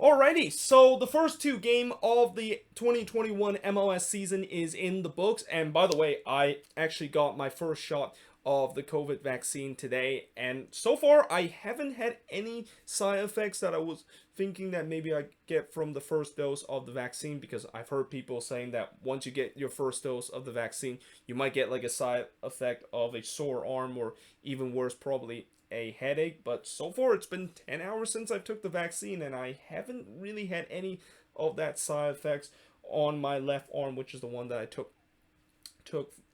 Alrighty, so the first two game of the 2021 MLS season is in the books, and by the way, I actually got my first shot of the COVID vaccine today, and so far I haven't had any side effects that I was thinking that maybe I get from the first dose of the vaccine, because I've heard people saying that once you get your first dose of the vaccine, you might get like a side effect of a sore arm or even worse, probably a headache. But so far it's been 10 hours since I took the vaccine and I haven't really had any of that side effects on my left arm, which is the one that I took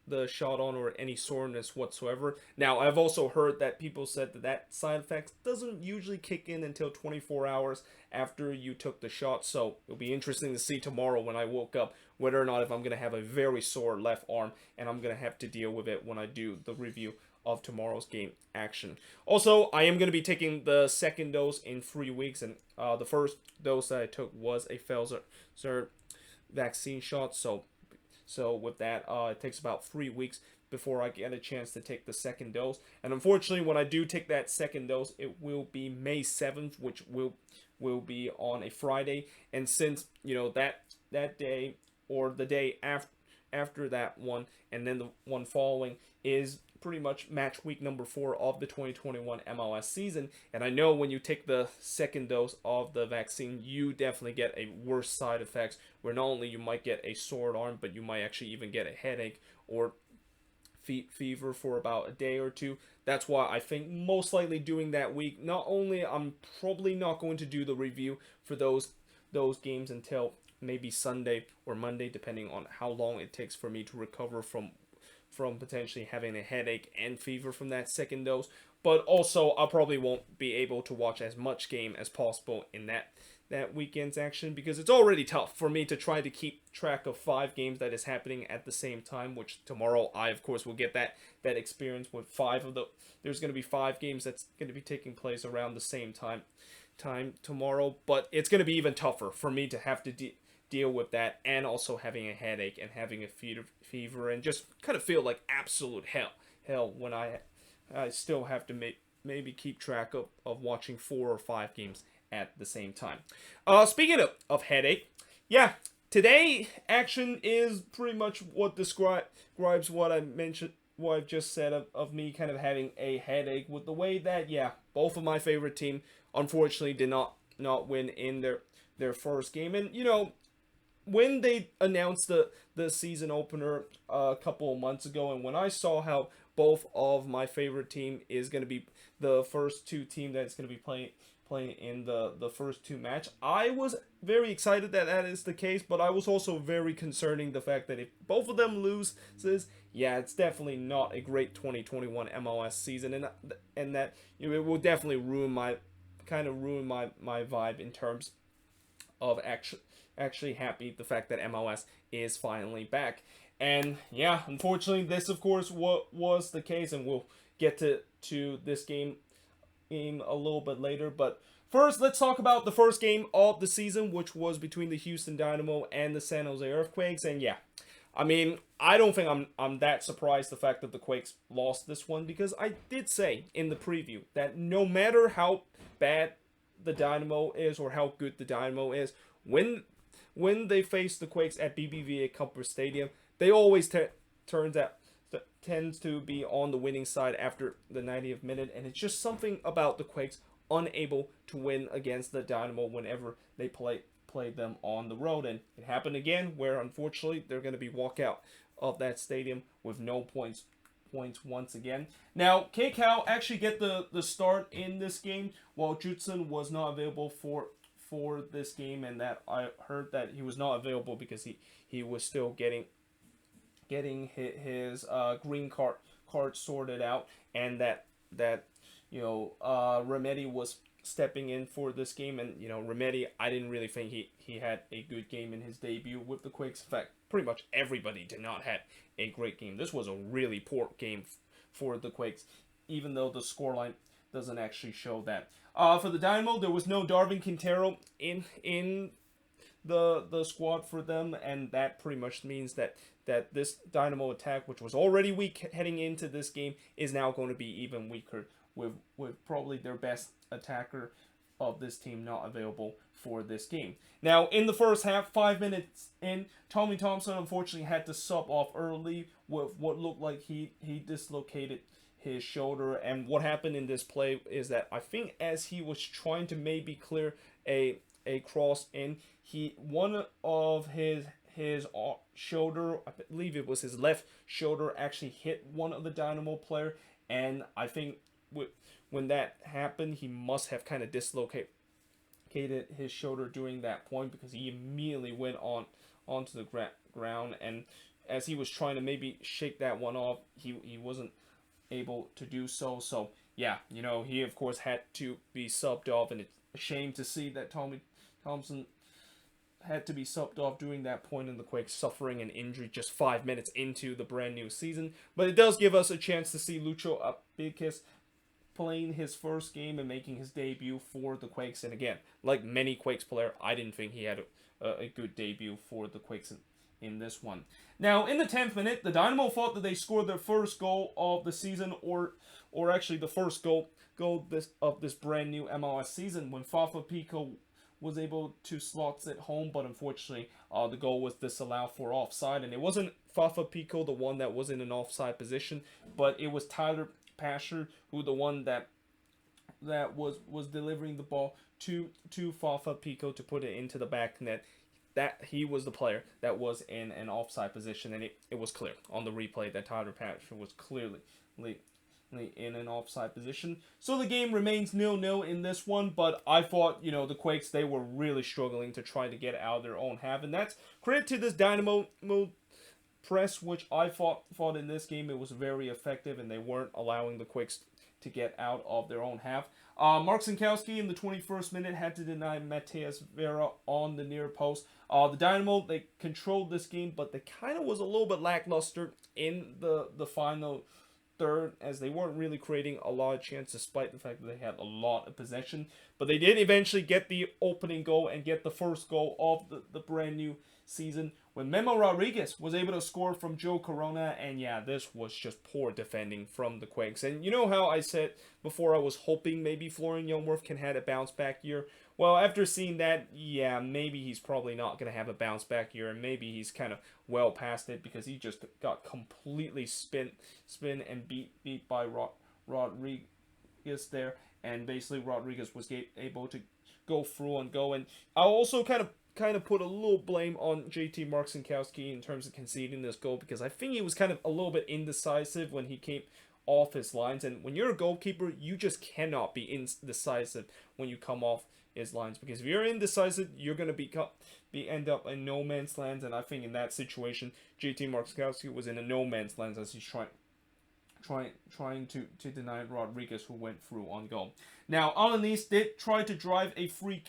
the shot on, or any soreness whatsoever. Now, I've also heard that people said that that side effect doesn't usually kick in until 24 hours after you took the shot. So it'll be interesting to see tomorrow when I woke up whether or not if I'm going to have a very sore left arm and I'm going to have to deal with it when I do the review of tomorrow's game action. Also, I am going to be taking the second dose in 3 weeks, and the first dose that I took was a Pfizer vaccine shot. So with that, it takes about 3 weeks before I get a chance to take the second dose. And unfortunately, when I do take that second dose, it will be May 7th, which will be on a Friday. And since that day, or the day after that one, and then the one following is pretty much match week number 4 of the 2021 MLS season. And I know when you take the second dose of the vaccine, you definitely get a worse side effects, where not only you might get a sore arm, but you might actually even get a headache or fever for about a day or two. That's why I think most likely doing that week, not only I'm probably not going to do the review for those games until maybe Sunday or Monday, depending on how long it takes for me to recover from potentially having a headache and fever from that second dose. But also, I probably won't be able to watch as much game as possible in that weekend's action, because it's already tough for me to try to keep track of 5 games that is happening at the same time, which tomorrow I of course will get that experience with there's going to be 5 games that's going to be taking place around the same time tomorrow. But it's going to be even tougher for me to have to deal with that, and also having a headache and having a fever and just kind of feel like absolute hell when I still have to maybe keep track of watching 4 or 5 games at the same time. Speaking of headache, yeah, today action is pretty much what describes what I mentioned, what I've just said of me kind of having a headache, with the way that, yeah, both of my favorite team unfortunately did not win in their first game. And when they announced the season opener a couple of months ago, and when I saw how both of my favorite team is going to be the first 2 team that's going to be playing in the first 2 match, I was very excited that is the case. But I was also very concerning the fact that if both of them loses, yeah, it's definitely not a great 2021 MLS season, and that it will definitely ruin my vibe in terms of actually happy the fact that MLS is finally back. And yeah, unfortunately, this of course what was the case, and we'll get to this game a little bit later. But first, let's talk about the first game of the season, which was between the Houston Dynamo and the San Jose Earthquakes. And yeah, I mean, I don't think I'm that surprised the fact that the Quakes lost this one, because I did say in the preview that no matter how bad the Dynamo is or how good the Dynamo is, when they face the Quakes at BBVA Cupper Stadium, they always tends to be on the winning side after the 90th minute. And it's just something about the Quakes unable to win against the Dynamo whenever they played them on the road. And it happened again, where unfortunately they're going to be walk out of that stadium with no points once again. Now, KCal actually get the start in this game, while Judson was not available for this game, and that I heard that he was not available because he was still getting his green card sorted out, and that Remedy was stepping in for this game. And Remedy, I didn't really think he had a good game in his debut with the Quakes. In fact, pretty much everybody did not have a great game. This was a really poor game for the Quakes, even though the scoreline doesn't actually show that. For the Dynamo, there was no Darwin Quintero in the squad for them, and that pretty much means that this Dynamo attack, which was already weak heading into this game, is now going to be even weaker, with probably their best attacker of this team not available for this game. Now, in the first half, 5 minutes in, Tommy Thompson unfortunately had to sub off early with what looked like he dislocated his shoulder. And what happened in this play is that I think as he was trying to maybe clear a cross in, one of his shoulder, I believe it was his left shoulder, actually hit one of the Dynamo player, and I think when that happened, he must have kind of dislocated his shoulder during that point, because he immediately went onto the ground, and as he was trying to maybe shake that one off, he wasn't able to do so. So yeah, he of course had to be subbed off, and it's a shame to see that Tommy Thompson had to be subbed off during that point in the Quakes, suffering an injury just 5 minutes into the brand new season. But it does give us a chance to see Lucho Abikis playing his first game and making his debut for the Quakes. And again, like many Quakes player, I didn't think he had a good debut for the Quakes in this one. Now, in the 10th minute, the Dynamo thought that they scored their first goal of the season, or actually the first goal of this brand new MLS season, when Fafa Pico was able to slot it home, but unfortunately the goal was disallowed for offside. And it wasn't Fafa Pico, the one that was in an offside position, but it was Tyler Pasher, who the one that was delivering the ball to Fafa Pico to put it into the back net. That he was the player that was in an offside position, and it was clear on the replay that Tyler Pasher was clearly in an offside position. So the game remains 0-0 in this one, but I thought, the Quakes, they were really struggling to try to get out of their own half, and that's credit to this Dynamo press, which I thought in this game it was very effective, and they weren't allowing the Quakes to get out of their own half. Mark Sinkowski in the 21st minute had to deny Mateus Vera on the near post. The Dynamo, they controlled this game, but they kind of was a little bit lackluster in the final third, as they weren't really creating a lot of chance, despite the fact that they had a lot of possession. But they did eventually get the opening goal and get the first goal of the brand new season, when Memo Rodriguez was able to score from Joe Corona. And yeah, this was just poor defending from the Quakes. And you know how I said before I was hoping maybe Florian Youngworth can have a bounce back year? Well, after seeing that, yeah, maybe he's probably not going to have a bounce back year, and maybe he's kind of well past it, because he just got completely spin and beat by Rodriguez there, and basically Rodriguez was able to go through and go. And I'll also kind of put a little blame on JT Mark Sinkowski in terms of conceding this goal, because I think he was kind of a little bit indecisive when he came off his lines, and when you're a goalkeeper, you just cannot be indecisive when you come off his lines, because if you're indecisive, you're going to end up in no man's land. And I think in that situation, JT Markowski was in a no man's land, as he's trying to deny Rodriguez, who went through on goal. Now, Alanis did try to drive a free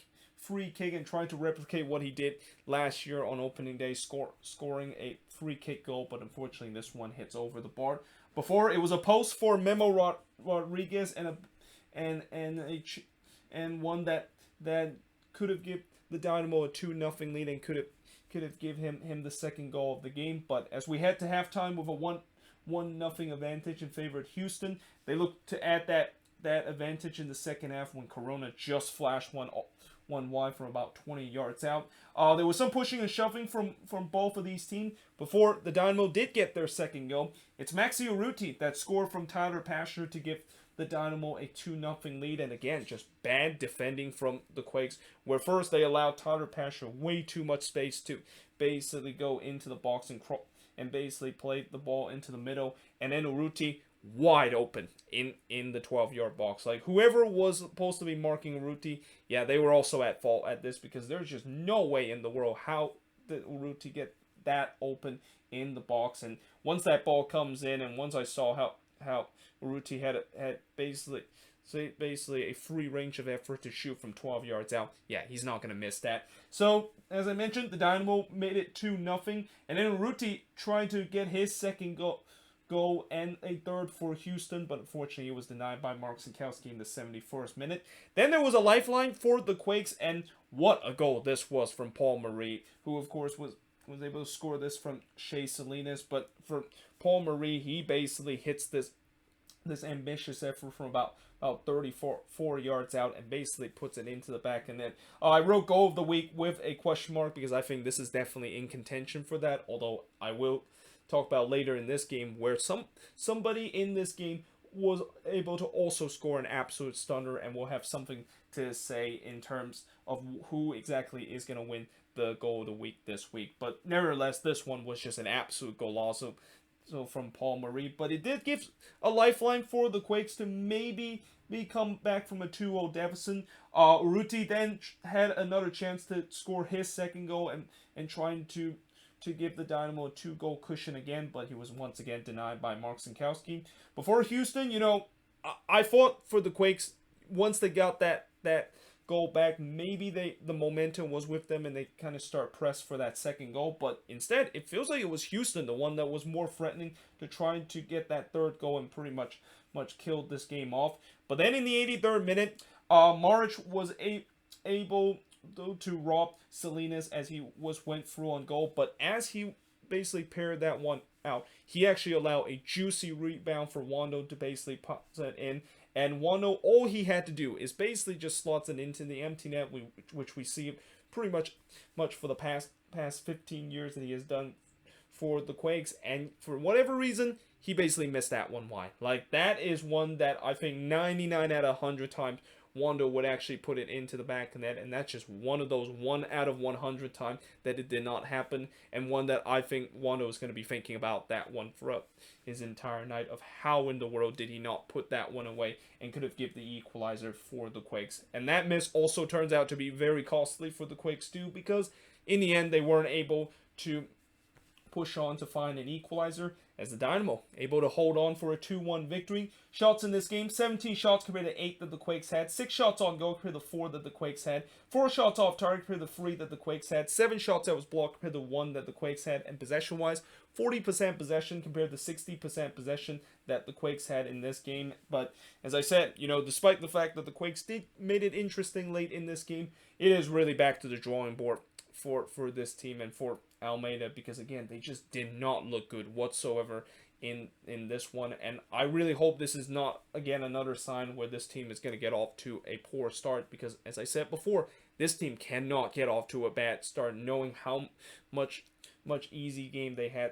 kick and try to replicate what he did last year on opening day, scoring a free kick goal, but unfortunately this one hits over the bar. Before, it was a post for Memo Rodriguez and one that could have given the Dynamo a 2-0 lead, and could have given him the second goal of the game. But as we head to halftime with a 1-0 advantage in favor of Houston, they look to add that advantage in the second half, when Corona just flashed one wide from about 20 yards out. There was some pushing and shoving from both of these teams before the Dynamo did get their second goal. It's Maxi Urruti that scored from Tyler Pasher to give the Dynamo a 2-0 lead. And again, just bad defending from the Quakes, where first they allowed Tyler Pasher way too much space to basically go into the box and basically play the ball into the middle, and then Urruti wide open in the 12-yard box. Like, whoever was supposed to be marking Urruti, yeah, they were also at fault at this, because there's just no way in the world how did Urruti get that open in the box. And once that ball comes in, and once I saw how Urruti had basically a free range of effort to shoot from 12 yards out, yeah, he's not going to miss that. So, as I mentioned, the Dynamo made it 2-0, and then Urruti tried to get his second goal and a third for Houston, but unfortunately it was denied by Mark Sinkowski in the 71st minute. Then there was a lifeline for the Quakes, and what a goal this was from Paul Marie, who of course was able to score this from Shea Salinas. But for Paul Marie, he basically hits this this ambitious effort from about 34 yards out and basically puts it into the back of net. I wrote goal of the week with a question mark because I think this is definitely in contention for that. Although I will talk about later in this game where somebody in this game was able to also score an absolute stunner, and we'll have something to say in terms of who exactly is going to win the goal of the week this week. But nevertheless, this one was just an absolute goal also from Paul Marie. But it did give a lifeline for the Quakes to maybe come back from a 2-0 deficit. Urruti then had another chance to score his second goal and trying to give the Dynamo a 2-goal cushion again, but he was once again denied by Mark Sinkowski. Before Houston, I thought for the Quakes, once they got that goal back, maybe the momentum was with them and they kind of start press for that second goal, but instead it feels like it was Houston, the one that was more threatening to try to get that third goal and pretty much killed this game off. But then in the 83rd minute, Marich was able to rob Salinas as he went through on goal, but as he basically paired that one out, he actually allowed a juicy rebound for Wando to basically pop that in. And Wando, all he had to do is basically just slots it into the empty net, which we see pretty much for the past 15 years that he has done for the Quakes. And for whatever reason, he basically missed that one wide. Like, that is one that I think 99 out of 100 times Wando would actually put it into the back of net, and that's just one of those 1 out of 100 times that it did not happen, and one that I think Wando is going to be thinking about that one throughout his entire night of how in the world did he not put that one away and could have given the equalizer for the Quakes. And that miss also turns out to be very costly for the Quakes too, because in the end they weren't able to push on to find an equalizer, as the Dynamo able to hold on for a 2-1 victory. Shots in this game, 17 shots compared to 8 that the Quakes had, 6 shots on goal compared to 4 that the Quakes had, 4 shots off target compared to 3 that the Quakes had, 7 shots that was blocked compared to 1 that the Quakes had, and possession-wise, 40% possession compared to 60% possession that the Quakes had in this game. But as I said, despite the fact that the Quakes made it interesting late in this game, it is really back to the drawing board for this team and for Almeida, because again, they just did not look good whatsoever in this one, and I really hope this is not again another sign where this team is going to get off to a poor start, because as I said before, this team cannot get off to a bad start, knowing how much easy game they had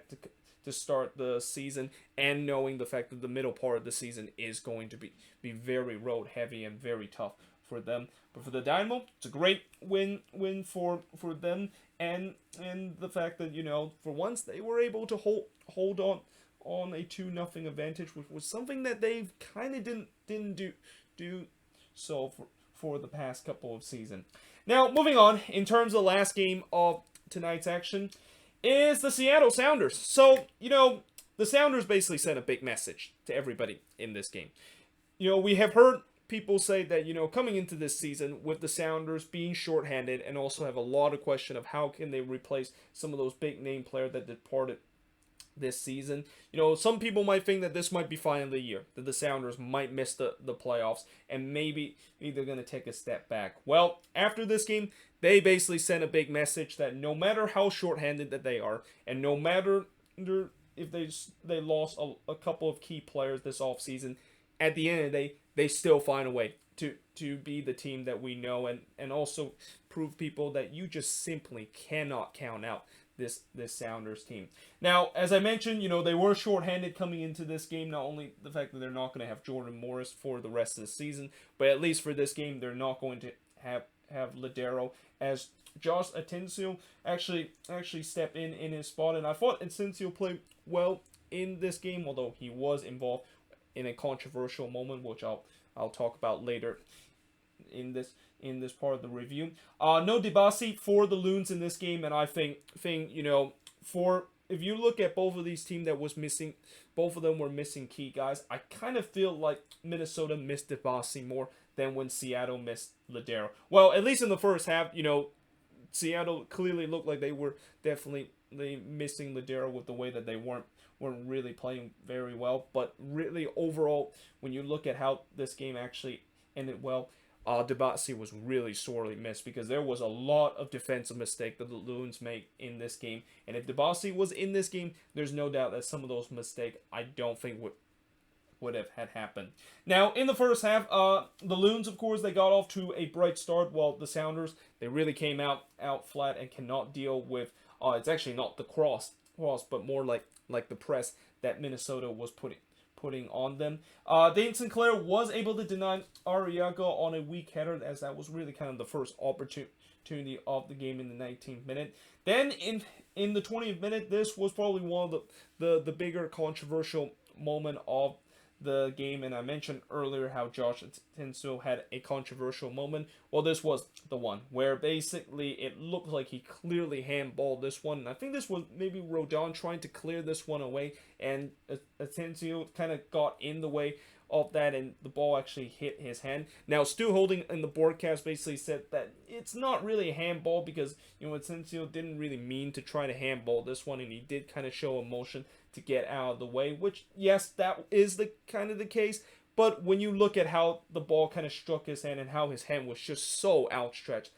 to start the season, and knowing the fact that the middle part of the season is going to be very road heavy and very tough for them. But for the Dynamo, it's a great win for them, and the fact that for once they were able to hold on a 2-0 advantage, which was something that they kind of didn't do so for the past couple of seasons. Now, moving on, in terms of the last game of tonight's action, is the Seattle Sounders. So, the Sounders basically sent a big message to everybody in this game. We have heard people say that, coming into this season with the Sounders being shorthanded and also have a lot of question of how can they replace some of those big name players that departed this season. Some people might think that this might be finally the year, that the Sounders might miss the playoffs and maybe they're going to take a step back. Well, after this game, they basically sent a big message that no matter how shorthanded that they are, and no matter if they lost a couple of key players this offseason, at the end of the day, they still find a way to be the team that we know, and also prove people that you just simply cannot count out this Sounders team. Now, as I mentioned, they were shorthanded coming into this game. Not only the fact that they're not going to have Jordan Morris for the rest of the season, but at least for this game, they're not going to have Ladero, as Josh Atencio actually stepped in his spot, and I thought Atencio played well in this game, although he was involved in a controversial moment, which I'll talk about later in this part of the review. No Dibasi for the Loons in this game, and I think for if you look at both of these teams that was missing, both of them were missing key guys. I kind of feel like Minnesota missed Dibasi more than when Seattle missed Ladero. Well, at least in the first half, Seattle clearly looked like they were definitely missing Ladero with the way that they weren't really playing very well. But really, overall, when you look at how this game actually ended, well, Dibasi was really sorely missed, because there was a lot of defensive mistake that the Loons made in this game. And if Dibasi was in this game, there's no doubt that some of those mistakes I don't think would have had happened. Now, in the first half, the Loons, of course, they got off to a bright start, while the Sounders, they really came out flat and cannot deal with, it's actually not the cross, but more like the press that Minnesota was putting on them. Dane Sinclair was able to deny Arriaga on a weak header, as that was really kind of the first opportunity of the game in the 19th minute. Then in the 20th minute, this was probably one of the bigger controversial moment of the game, and I mentioned earlier how Josh Atencio had a controversial moment. Well, this was the one where basically it looked like he clearly handballed this one, and I think this was maybe Rodon trying to clear this one away, and Atencio kind of got in the way of that, and the ball actually hit his hand. Now, Stu Holding in the broadcast basically said that it's not really a handball because, Atencio didn't really mean to try to handball this one, and he did kind of show emotion to get out of the way, which, yes, that is the kind of the case, but when you look at how the ball kind of struck his hand and how his hand was just so outstretched,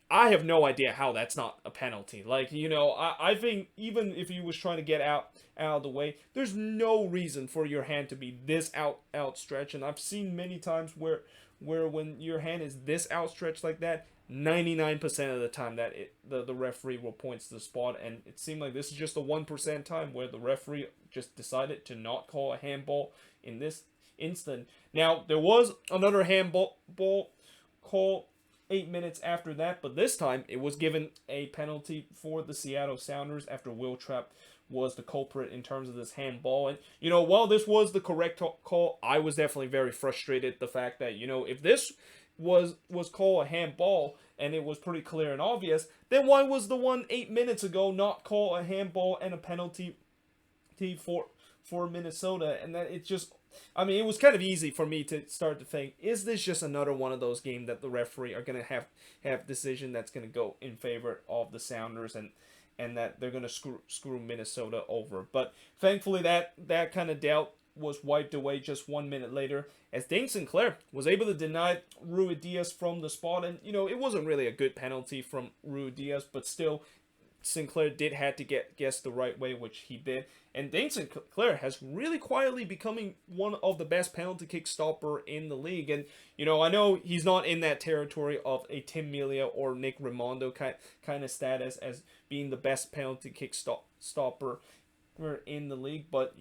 I have no idea how that's not a penalty. Like, I think even if he was trying to get out of the way, there's no reason for your hand to be this outstretched. And I've seen many times where when your hand is this outstretched like that, 99% of the time that the referee will point to the spot, and it seemed like this is just the 1% time where the referee just decided to not call a handball in this instant. Now, there was another handball call 8 minutes after that, but this time it was given a penalty for the Seattle Sounders after Will Trapp was the culprit in terms of this handball. And, while this was the correct call, I was definitely very frustrated the fact that, if this was called a handball and it was pretty clear and obvious, then why was the one 8 minutes ago not called a handball and a penalty for Minnesota? And that it just, it was kind of easy for me to start to think, is this just another one of those games that the referee are going to have decision that's going to go in favor of the Sounders, and that they're going to screw Minnesota over? But thankfully that kind of doubt was wiped away just 1 minute later, as Dane Sinclair was able to deny Ruidíaz from the spot. And, it wasn't really a good penalty from Ruidíaz, but still, Sinclair did have to guess the right way, which he did. And Dane Sinclair has really quietly becoming one of the best penalty kick stopper in the league. And, I know he's not in that territory of a Tim Melia or Nick Raimondo kind of status as being the best penalty kick stopper in the league, but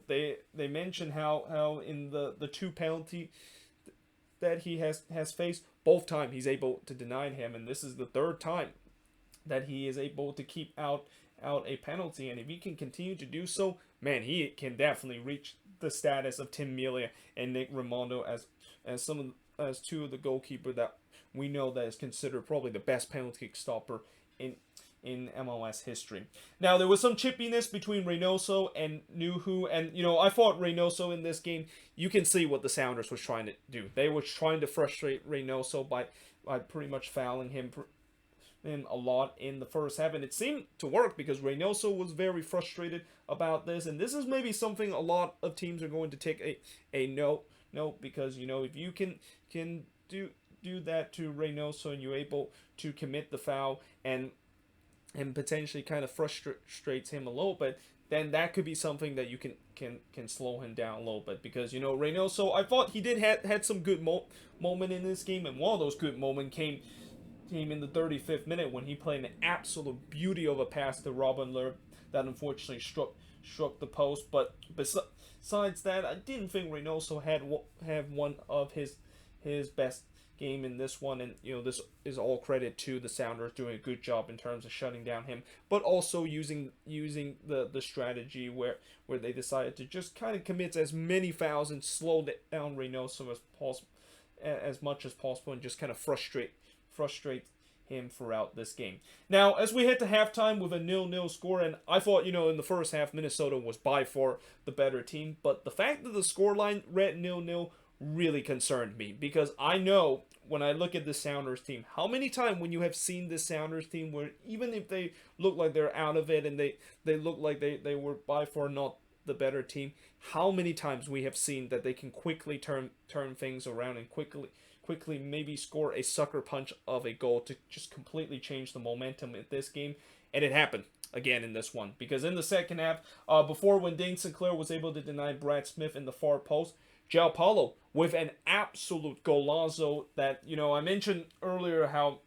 they mention how in the two penalty that he has faced, both times he's able to deny him, and this is the third time that he is able to keep out a penalty. And if he can continue to do so, man, he can definitely reach the status of Tim Melia and Nick Raimondo as two of the goalkeepers that we know that is considered probably the best penalty kick stopper in MLS history. Now, there was some chippiness between Reynoso and Nuhu, and I thought Reynoso in this game, you can see what the Sounders was trying to do. They were trying to frustrate Reynoso by pretty much fouling him a lot in the first half, and it seemed to work because Reynoso was very frustrated about this, and this is maybe something a lot of teams are going to take a note because if you can do that to Reynoso and you're able to commit the foul and potentially kind of frustrates him a little bit, then that could be something that you can slow him down a little bit. Because Reynoso, I thought he did had some good moment in this game, and one of those good moments came in the 35th minute when he played an absolute beauty of a pass to Robin Lerb that unfortunately struck the post. But besides that, I didn't think Reynoso had one of his best game in this one, and this is all credit to the Sounders doing a good job in terms of shutting down him, but also using the strategy where they decided to just kind of commit as many fouls and slow down Reynoso as much as possible, and just kind of frustrate him throughout this game. Now, as we head to halftime with a 0-0 score, and I thought, in the first half, Minnesota was by far the better team, but the fact that the scoreline read 0-0 really concerned me, because I know when I look at the Sounders team, how many times when you have seen this Sounders team where even if they look like they're out of it and they look like they were by far not the better team, how many times we have seen that they can quickly turn things around and quickly maybe score a sucker punch of a goal to just completely change the momentum in this game. And it happened. again in this one, because in the second half, before, when Dane Sinclair was able to deny Brad Smith in the far post, João Paulo with an absolute golazo that, I mentioned earlier how,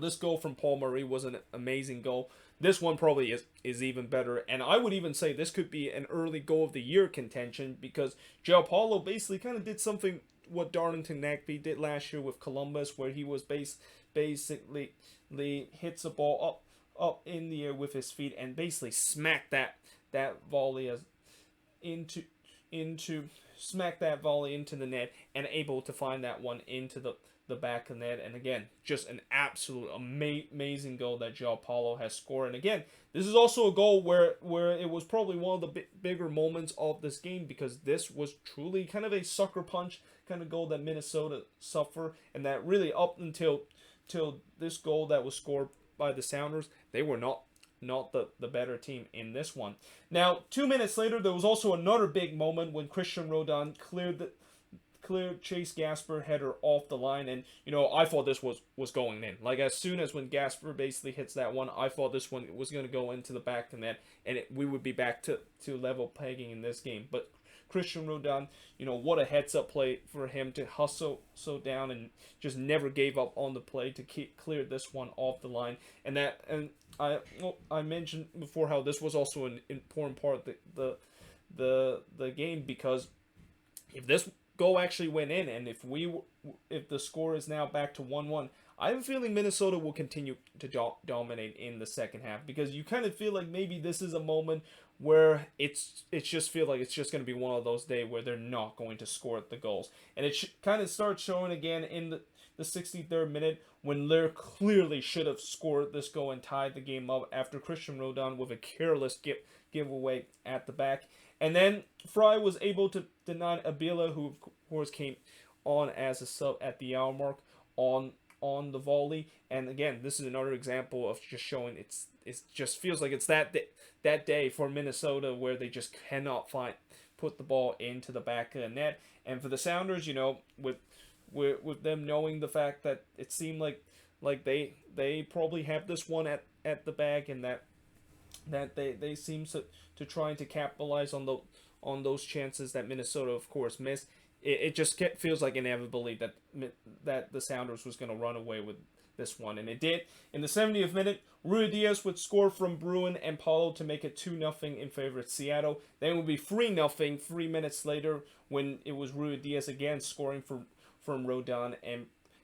this goal from Paul Murray was an amazing goal. This one probably is even better, and I would even say this could be an early goal of the year contention, because João Paulo basically kind of did something what Darlington Nagbe did last year with Columbus, where he was basically hits the ball up in the air with his feet and basically smacked that volley into smack that volley into the net, and able to find that one into the back of the net. And again, just an absolute amazing goal that João Paulo has scored. And again, this is also a goal where it was probably one of the bigger moments of this game, because this was truly kind of a sucker punch kind of goal that Minnesota suffered, and that really up until this goal that was scored by the Sounders, they were not the better team in this one. Now, 2 minutes later, there was also another big moment when Christian Rodon cleared Chase Gasper header off the line, and I thought this was going in. Like, as soon as when Gasper basically hits that one, I thought this one was going to go into the back of the net, and we would be back to level pegging in this game. But Christian Rodon, what a heads-up play for him to hustle so down and just never gave up on the play to clear this one off the line. And I mentioned before how this was also an important part of the game, because if this goal actually went in, and if the score is now back to 1-1, I have a feeling Minnesota will continue to dominate in the second half, because you kind of feel like maybe this is a moment where it's just feel like it's just going to be one of those days where they're not going to score the goals. And it kind of starts showing again in the 63rd minute, when Lear clearly should have scored this goal and tied the game up after Christian Rodon with a careless giveaway at the back. And then Fry was able to deny Abila, who of course came on as a sub at the hour mark on the volley. And again, this is another example of just showing it just feels like it's that day for Minnesota, where they just cannot put the ball into the back of the net. And for the Sounders, with them knowing the fact that it seemed like they probably have this one at the back, and that they seem to trying to capitalize on those chances that Minnesota of course missed. It just feels like inevitably that the Sounders was going to run away with this one, and it did. In the 70th minute, Rui Diaz would score from Bruin and Paulo to make it 2-0 in favor of Seattle. Then it would be 3-0 3 minutes later, when it was Rui Diaz again scoring from Rodon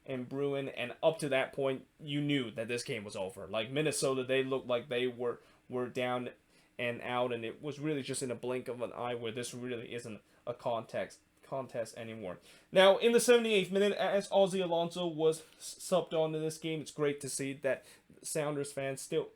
and Bruin. And up to that point, you knew that this game was over. Like, Minnesota, they looked like they were down and out, and it was really just in a blink of an eye where this really isn't a contest anymore. Now, in the 78th minute, as Ozzy Alonso was subbed onto this game, it's great to see that Sounders fans still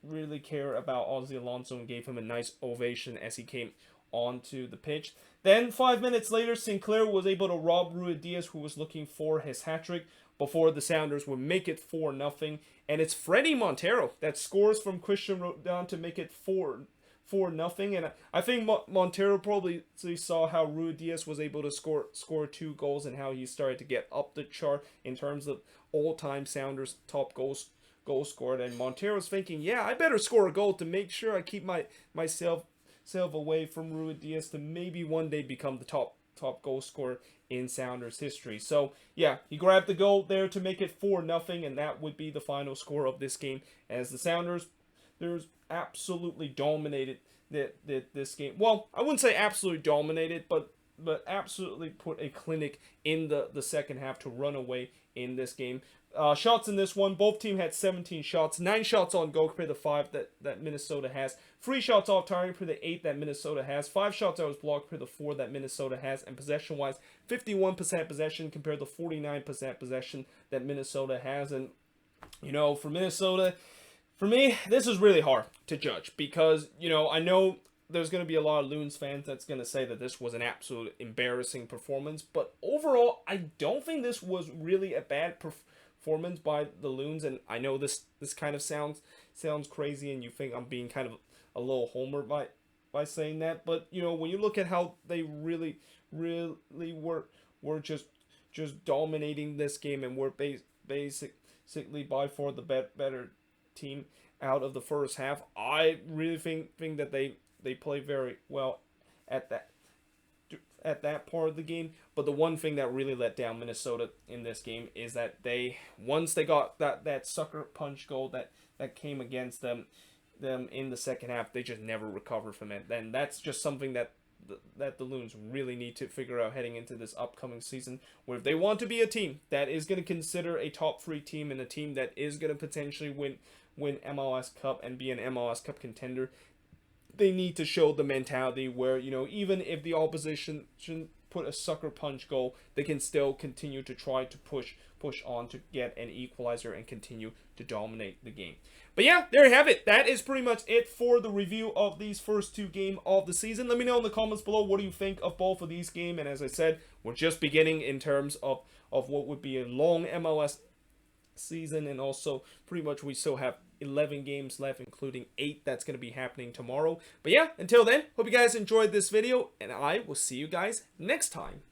really care about Ozzy Alonso and gave him a nice ovation as he came onto the pitch. Then 5 minutes later, Sinclair was able to rob Rui Diaz, who was looking for his hat-trick, before the Sounders would make it 4-0. And it's Freddie Montero that scores from Christian Rodon to make it 4-0. And I think Montero probably saw how Rui Diaz was able to score 2 goals, and how he started to get up the chart in terms of all-time Sounders top goals scored. And Montero's thinking, yeah, I better score a goal to make sure I keep myself away from Rui Diaz to maybe one day become the top goal scorer in Sounders history. So yeah, he grabbed the goal there to make it 4-0, and that would be the final score of this game, as the Sounders absolutely dominated this game. Well, I wouldn't say absolutely dominated, but absolutely put a clinic in the second half to run away in this game. Shots in this one, both teams had 17 shots, 9 shots on goal compared to 5 that Minnesota has, 3 shots off target per the 8 that Minnesota has, 5 shots that was blocked per the 4 that Minnesota has, and possession-wise, 51% possession compared to 49% possession that Minnesota has. And, for Minnesota, for me, this is really hard to judge, because, I know there's going to be a lot of Loons fans that's going to say that this was an absolute embarrassing performance, but overall, I don't think this was really a bad performance by the Loons. And I know this kind of sounds crazy, and you think I'm being kind of a little homer by saying that, but when you look at how they really were just dominating this game, and were basically by far the better team out of the first half. I really think that they play very well at that part of the game. But the one thing that really let down Minnesota in this game is that once they got that sucker punch goal that came against them in the second half, they just never recovered from it. And that's just something that the Loons really need to figure out heading into this upcoming season, where if they want to be a team that is going to consider a top 3 team and a team that is going to potentially win MLS Cup and be an MLS Cup contender, they need to show the mentality where, even if the opposition put a sucker punch goal, they can still continue to try to push on to get an equalizer and continue to dominate the game. But yeah, there you have it. That is pretty much it for the review of these first 2 games of the season. Let me know in the comments below, what do you think of both of these games? And as I said, we're just beginning in terms of what would be a long MLS season, and also pretty much we still have 11 games left, including 8 that's going to be happening tomorrow. But yeah, until then, hope you guys enjoyed this video, and I will see you guys next time.